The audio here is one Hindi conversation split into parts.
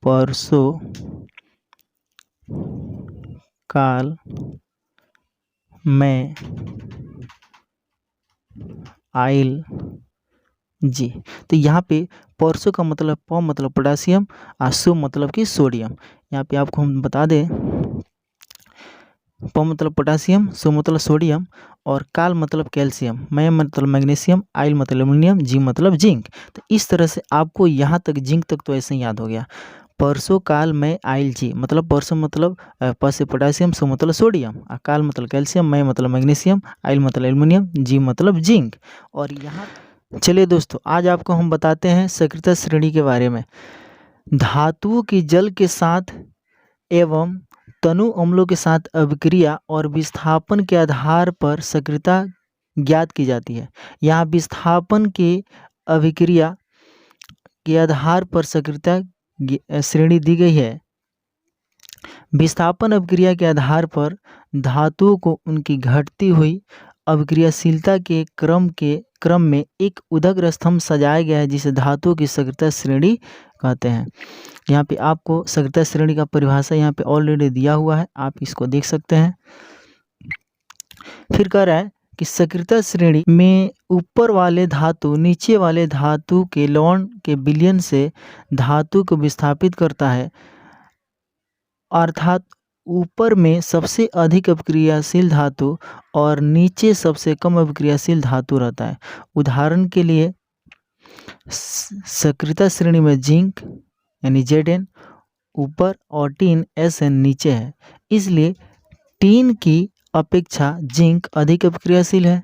परसों काल में आइल जी। तो यहाँ पे परसों का मतलब प मतलब पोटासियम और सो मतलब कि सोडियम। यहाँ पे आपको हम बता दें, प मतलब पोटासियम, सो मतलब सोडियम और काल मतलब कैल्शियम, मैं मतलब मैग्नीशियम, आइल मतलब एल्युमिनियम, जी मतलब जिंक। तो इस तरह से आपको यहाँ तक जिंक तक तो ऐसे ही याद हो गया। परसों काल में आइल जी मतलब परसों मतलब प से पोटासियम, सो मतलब सोडियम, काल मतलब कैल्शियम, मैं मतलब मैग्नीशियम, आइल मतलब एल्युमिनियम, जी मतलब जिंक। और यहाँ चलिए दोस्तों, आज आपको हम बताते हैं सक्रियता श्रेणी के बारे में। धातुओं की जल के साथ एवं तनु अम्लों के साथ अभिक्रिया और विस्थापन के आधार पर सक्रियता ज्ञात की जाती है। यहाँ विस्थापन के अभिक्रिया के आधार पर सक्रियता श्रेणी दी गई है। विस्थापन अभिक्रिया के आधार पर धातुओं को उनकी घटती हुई अभिक्रियाशीलता के क्रम में एक उदग्र स्तंभ सजाया गया है, जिसे धातुओं की सक्रियता श्रेणी कहते हैं। यहाँ पे आपको सक्रियता श्रेणी का परिभाषा यहाँ पे ऑलरेडी दिया हुआ है, आप इसको देख सकते हैं। फिर कह रहा है कि सक्रियता श्रेणी में ऊपर वाले धातु नीचे वाले धातु के लवण के विलयन से धातु को विस्थापित करता है, अर्थात ऊपर में सबसे अधिक अभिक्रियाशील धातु और नीचे सबसे कम अभिक्रियाशील धातु रहता है। उदाहरण के लिए सक्रियता श्रेणी में जिंक यानी Zn ऊपर और टीन Sn नीचे है, इसलिए टीन की अपेक्षा जिंक अधिक अभिक्रियाशील है।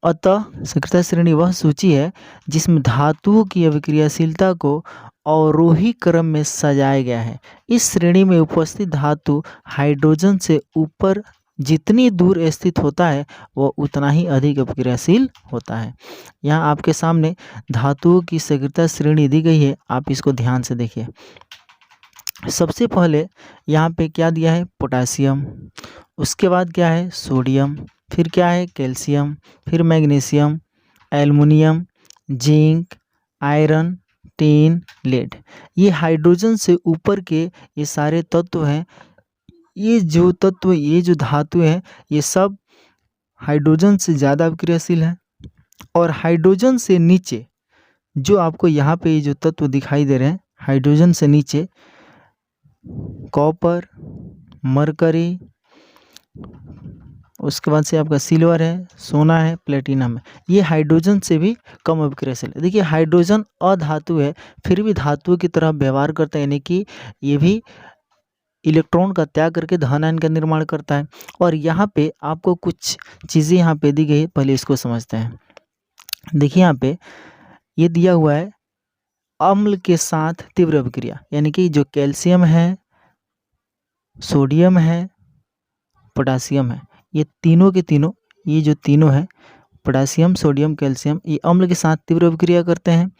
अतः सक्रियता श्रेणी वह सूची है जिसमें धातुओं की अभिक्रियाशीलता को अवरोही क्रम में सजाया गया है। इस श्रेणी में उपस्थित धातु हाइड्रोजन से ऊपर जितनी दूर स्थित होता है वह उतना ही अधिक अभिक्रियाशील होता है। यहाँ आपके सामने धातुओं की सक्रियता श्रेणी दी गई है, आप इसको ध्यान से देखिए। सबसे पहले यहाँ पे क्या दिया है, पोटासियम, उसके बाद क्या है सोडियम, फिर क्या है कैल्शियम, फिर magnesium, aluminium, zinc, iron, tin, lead. ये हाइड्रोजन से ऊपर के ये सारे तत्व हैं। ये जो धातु हैं ये सब हाइड्रोजन से ज़्यादा अभिक्रियाशील है। और हाइड्रोजन से नीचे जो आपको यहाँ पे ये जो तत्व दिखाई दे रहे हैं, हाइड्रोजन से नीचे कॉपर, मरकरी, उसके बाद से आपका सिल्वर है, सोना है, प्लेटिनम है, ये हाइड्रोजन से भी कम अभिक्रियाशील है। देखिए हाइड्रोजन अधातु है फिर भी धातु की तरह व्यवहार करता है, यानी कि ये भी इलेक्ट्रॉन का त्याग करके धन आयन का निर्माण करता है। और यहाँ पे आपको कुछ चीज़ें यहाँ पे दी गई है, पहले इसको समझते हैं। देखिए यहाँ पे ये दिया हुआ है अम्ल के साथ तीव्र अभिक्रिया, यानी कि जो कैल्शियम है, सोडियम है, पोटासियम है, ये तीनों के तीनों, ये जो तीनों है पोटासियम, सोडियम, कैल्शियम, ये अम्ल के साथ तीव्र अभिक्रिया करते हैं।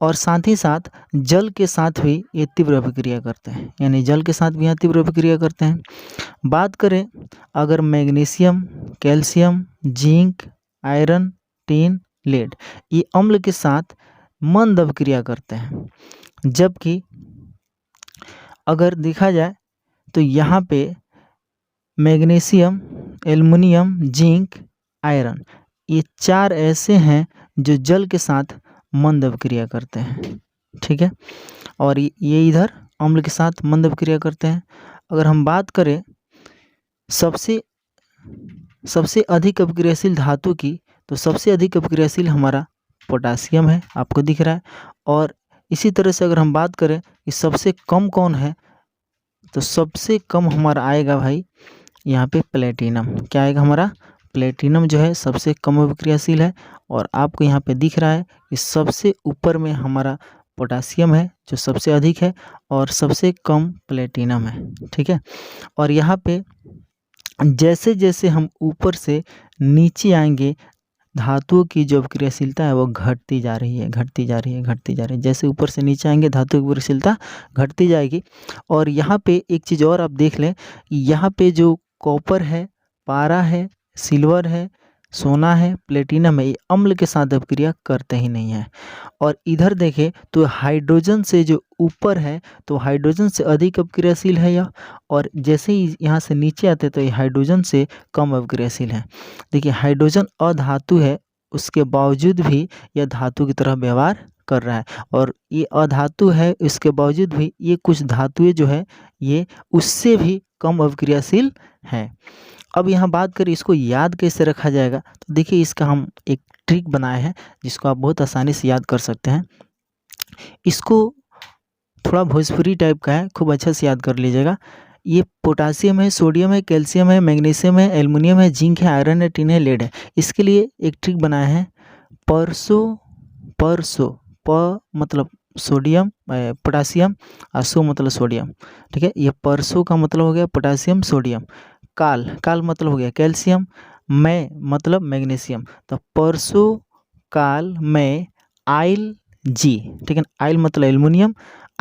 और साथ ही साथ जल के साथ भी ये तीव्र अभिक्रिया करते हैं, यानी जल के साथ भी यहाँ तीव्र अभिक्रिया करते हैं। बात करें अगर magnesium, calcium, zinc, iron, tin, lead, ये अम्ल के साथ मंद अभिक्रिया करते हैं, जबकि अगर देखा जाए तो यहाँ पे मैग्नीशियम, एल्युमिनियम, जिंक, आयरन, ये चार ऐसे हैं जो जल के साथ मंद अभिक्रिया करते हैं, ठीक है। और ये इधर अम्ल के साथ मंद अभिक्रिया करते हैं। अगर हम बात करें सबसे अधिक अभिक्रियाशील धातु की, तो सबसे अधिक अभिक्रियाशील हमारा पोटासियम है, आपको दिख रहा है। और इसी तरह से अगर हम बात करें कि सबसे कम कौन है, तो सबसे कम हमारा आएगा भाई यहाँ पे प्लेटिनम। क्या आएगा हमारा, प्लेटिनम जो है सबसे कम अभिक्रियाशील है। और आपको यहाँ पे दिख रहा है कि सबसे ऊपर में हमारा पोटासियम है जो सबसे अधिक है और सबसे कम प्लेटिनम है, ठीक है। और यहाँ पे जैसे जैसे हम ऊपर से नीचे आएंगे धातुओं की जो अभिक्रियाशीलता है वो घटती जा रही है, घटती जा रही है, घटती जा रही है। जैसे ऊपर से नीचे आएंगे धातु की अभिक्रियाशीलता घटती जाएगी। और यहाँ पे एक चीज़ और आप देख लें, यहाँ पे जो कॉपर है, पारा है, सिल्वर है, सोना है, प्लेटिनम है, ये अम्ल के साथ अपक्रिया करते ही नहीं है। और इधर देखें तो हाइड्रोजन से जो ऊपर है तो हाइड्रोजन से अधिक अपक्रियाशील है यह, और जैसे ही यहाँ से नीचे आते तो ये हाइड्रोजन से कम अपक्रियाशील है। देखिए हाइड्रोजन अधातु है, उसके बावजूद भी यह धातु की तरह व्यवहार कर रहा है, और ये अधातु है इसके बावजूद भी ये कुछ धातुएं जो है ये उससे भी कम अपक्रियाशील हैं। अब यहाँ बात करें इसको याद कैसे रखा जाएगा, तो देखिए इसका हम एक ट्रिक बनाए हैं जिसको आप बहुत आसानी से याद कर सकते हैं। इसको थोड़ा भोजपुरी टाइप का है, खूब अच्छे से याद कर लीजिएगा। ये पोटासियम है, सोडियम है, कैल्शियम है, मैग्नीशियम है, एल्युमिनियम है, जिंक है, आयरन है, टिन है, लेड है। इसके लिए एक ट्रिक बनाया है, परसो प मतलब सोडियम पोटासियम और सो मतलब सोडियम, ठीक है। ये परसो का मतलब हो गया पोटासियम सोडियम, काल मतलब हो गया कैल्शियम, मैं मतलब मैग्नीशियम, तो परसो काल में आइल जी, ठीक है। आइल मतलब एल्युमिनियम,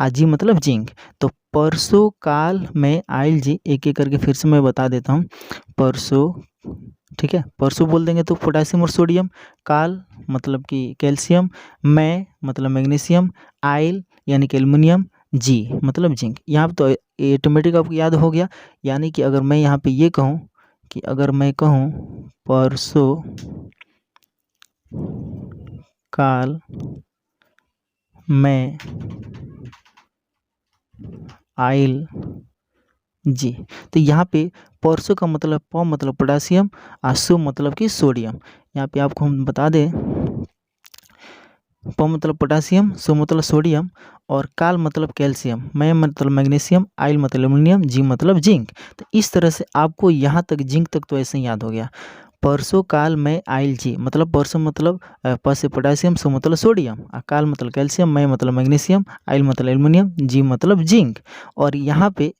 जी मतलब जिंक, तो परसो काल में आइल जी, एक एक करके फिर से मैं बता देता हूँ। परसो, ठीक है, परसों बोल देंगे तो पोटासियम और सोडियम, काल मतलब कि कैल्शियम, मैं मतलब मैग्नीशियम, आइल यानी कि एल्युमिनियम, जी मतलब जिंक। यहाँ पे तो ऑटोमेटिक आपको याद हो गया। यानी कि अगर मैं यहाँ पे ये कहूँ कि अगर मैं कहूँ परसों काल में आइल जी, तो यहाँ पे परसों का मतलब प मतलब पोटासियम और सो मतलब कि सोडियम। यहाँ पे आपको हम बता दें, प मतलब पोटासियम, सो मतलब सोडियम, और काल मतलब कैल्शियम, मैं मतलब मैग्नीशियम, आइल मतलब एल्युमिनियम, जी मतलब जिंक। तो इस तरह से आपको यहाँ तक जिंक तक तो ऐसे ही याद हो गया। परसों काल में आइल जी, मतलब परसों मतलब प से पोटासियम, सो मतलब सोडियम, काल मतलब कैल्शियम, मैं मतलब मैग्नीशियम, आइल मतलब एल्युमिनियम, जी मतलब जिंक। और यहाँ पे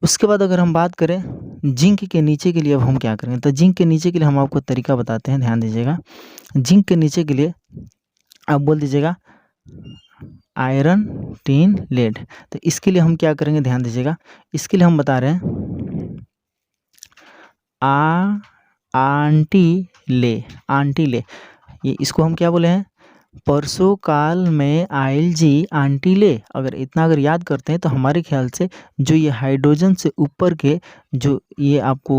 उसके बाद अगर हम बात करें जिंक के नीचे के लिए, अब हम क्या करेंगे, तो जिंक के नीचे के लिए हम आपको तरीका बताते हैं, ध्यान दीजिएगा। जिंक के नीचे के लिए आप बोल दीजिएगा आयरन टिन लेड। तो इसके लिए हम क्या करेंगे, ध्यान दीजिएगा। इसके लिए हम बता रहे हैं आंटी ले, ये इसको हम क्या बोले हैं, परसों काल में आइल जी आंटी ले। अगर इतना अगर याद करते हैं तो हमारे ख्याल से जो ये हाइड्रोजन से ऊपर के जो ये आपको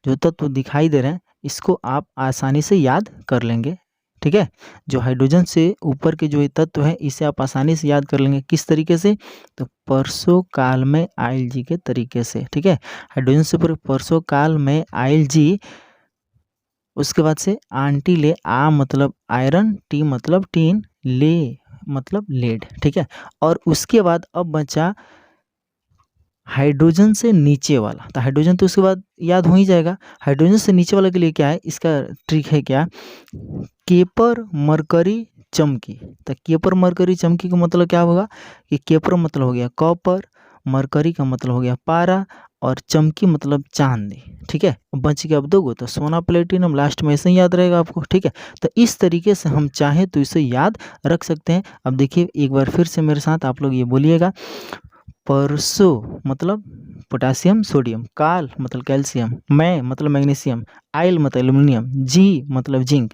जो तत्व दिखाई दे रहे हैं इसको आप आसानी से याद कर लेंगे, ठीक है। जो हाइड्रोजन से ऊपर के जो ये तत्व है इसे आप आसानी से याद कर लेंगे। किस तरीके से, तो परसों काल में आइल जी के तरीके से, ठीक है। हाइड्रोजन से ऊपर परसों काल में आइल जी, उसके बाद से आंटी ले, मतलब आयरन, टी मतलब टीन, ले मतलब लेड, ठीक है। और उसके बाद अब बचा हाइड्रोजन से नीचे वाला, तो हाइड्रोजन तो उसके बाद याद हो ही जाएगा। हाइड्रोजन से नीचे वाले के लिए क्या है, इसका ट्रिक है क्या, केपर मरकरी चमकी। तो केपर मरकरी चमकी का मतलब क्या होगा कि केपर मतलब हो गया कॉपर, मरकरी का मतलब हो गया पारा, और चमकी मतलब चांदी, ठीक है। बच गया अब दो गो, तो सोना प्लेटिनम, लास्ट में ऐसे ही याद रहेगा आपको, ठीक है। तो इस तरीके से हम चाहें तो इसे याद रख सकते हैं। अब देखिए एक बार फिर से मेरे साथ आप लोग ये बोलिएगा, परसों मतलब पोटासियम सोडियम, काल मतलब कैल्शियम, मैं मतलब मैग्नीशियम, आइल मतलब एल्युमिनियम, जी मतलब जिंक,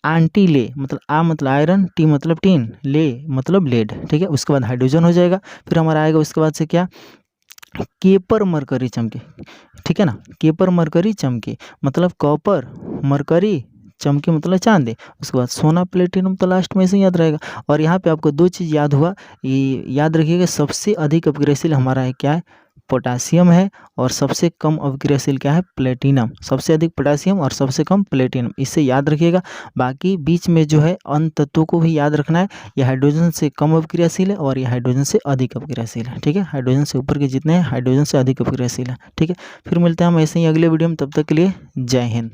आंटी ले मतलब मतलब आयरन, टी मतलब टीन, ले मतलब लेड, ठीक है। उसके बाद हाइड्रोजन हो जाएगा। फिर हमारा आएगा उसके बाद से क्या, केपर मरकरी चमके, ठीक है ना। केपर मरकरी चमके मतलब कॉपर, मरकरी, चमके मतलब चांदी। उसके बाद सोना प्लेटिनम तो लास्ट में से याद रहेगा। और यहाँ पे आपको दो चीज़ याद हुआ, ये याद रखिएगा, सबसे अधिक अपग्रेसिल हमारा है क्या है, पोटासियम है, और सबसे कम अपग्रेसिल क्या है, प्लेटिनम। सबसे अधिक पोटासियम और सबसे कम प्लेटिनम, इससे याद रखिएगा। बाकी बीच में जो है अन्य तत्वों को भी याद रखना है। यह हाइड्रोजन से कम अपक्रियाशील है और यह हाइड्रोजन से अधिक अपक्रियाशील है, ठीक है। हाइड्रोजन से ऊपर के जितने हैं हाइड्रोजन से अधिक अपक्रियाशील है, ठीक है। फिर मिलते हैं हम ऐसे ही अगले वीडियो में, तब तक के लिए जय हिंद।